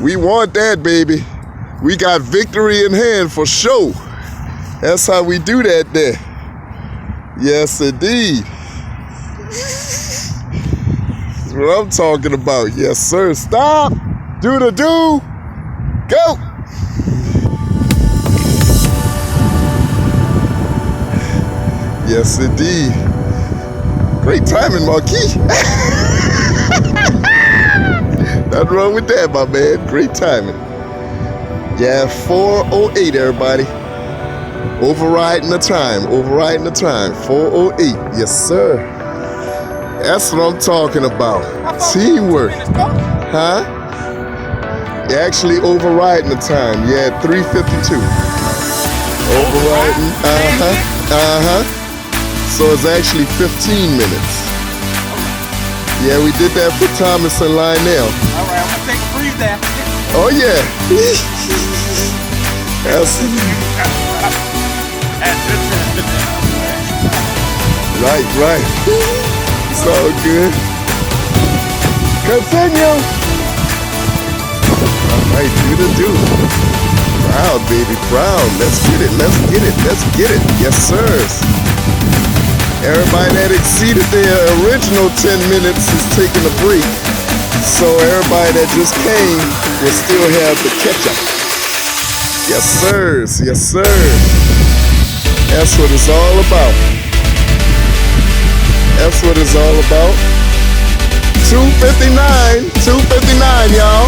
We want that, baby. We got victory in hand for sure. That's how we do that there. Yes, indeed. That's what I'm talking about. Yes, sir. Stop. Do the do. Go. Yes, indeed. Great timing, Marquis. Nothing wrong with that, my man. Great timing. Yeah, 4:08, everybody. Overriding the time. Overriding the time. 4:08. Yes, sir. That's what I'm talking about. Teamwork. Huh? Actually overriding the time. Yeah, 3:52. Overriding. So it's actually 15 minutes. Yeah, we did that for Thomas and Lionel. All right, I'm gonna take a breathe there. Oh yeah. That's right. It's all good. Continue. All right, do. Proud, baby, proud. Let's get it. Yes, sirs. Everybody that exceeded their original 10 minutes is taking a break. So everybody that just came will still have the catch-up. Yes, sirs. That's what it's all about. 2:59, y'all.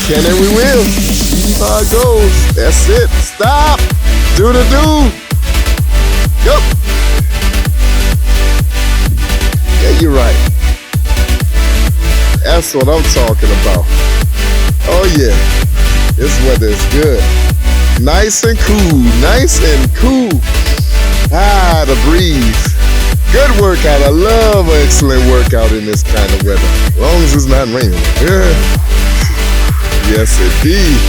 Can and we will. See how it goes. That's it. Stop. Do the do. Go. Yeah, you're right. That's what I'm talking about. Oh yeah, this weather is good. Nice and cool. Ah, the breeze. Good workout. I love an excellent workout in this kind of weather. As long as it's not raining. Yeah. Yes, indeed.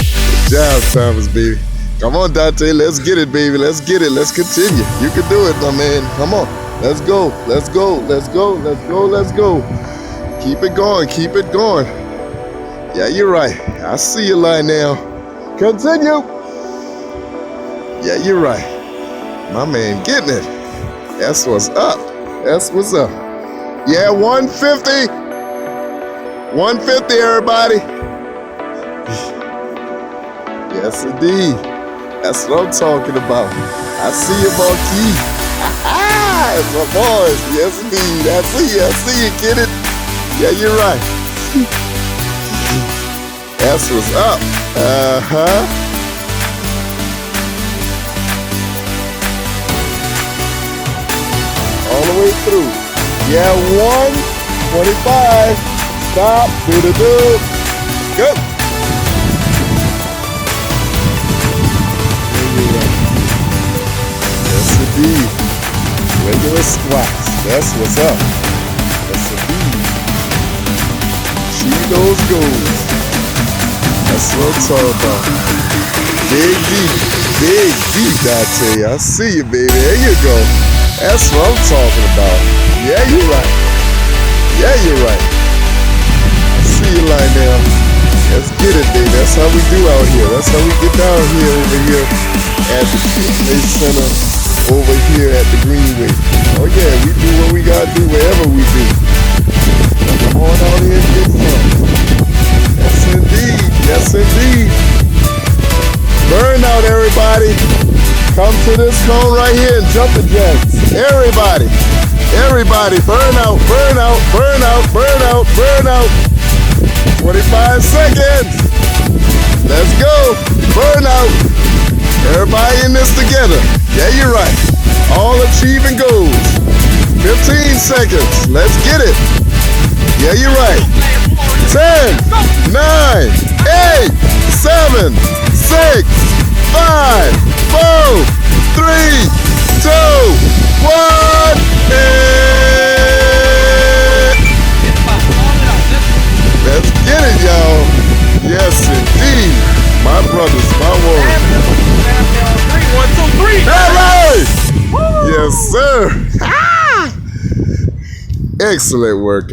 Good job, Thomas, baby. Come on, Dante. Let's get it, baby. Let's get it. Let's continue. You can do it, my man. Come on. Let's go. Keep it going. Yeah, you're right. I see you, Lionel. Continue. Yeah, you're right. My man getting it. That's what's up. Yeah, 150. 150, everybody. Yes, indeed. That's what I'm talking about. I see you, Marquis. That's my boys. Yes, indeed. I see you, get it. Yeah, you're right. That's what's up. All the way through. Yeah, 1:25. Stop. Do the do. Go. Yes, indeed. Regular squats. That's what's up. Yes, indeed. Achieve those goals. That's what I'm talking about. Big deep, Dante. I see you, baby. There you go. That's what I'm talking about. Yeah, you're right. I see you, Lionel. Let's get it, baby. That's how we do out here. That's how we get down here over here at the fitness center, over here at the Greenway. Oh yeah, we do what we gotta do wherever we do. Come on out here and get some. Yes, indeed. Burn out, everybody. Come to this cone right here and jumping jacks. Everybody, burn out. 25 seconds. Let's go. Burn out. Everybody in this together. Yeah, you're right. All achieving goals. 15 seconds. Let's get it. Yeah, you're right. 10, 9, 8, 7, 6, 5, 4, 3, 2, 1, let's get it, y'all. Yes, indeed. My brothers, my warriors. 3, 1, 2, 3. All right. Yes, sir. Excellent workout.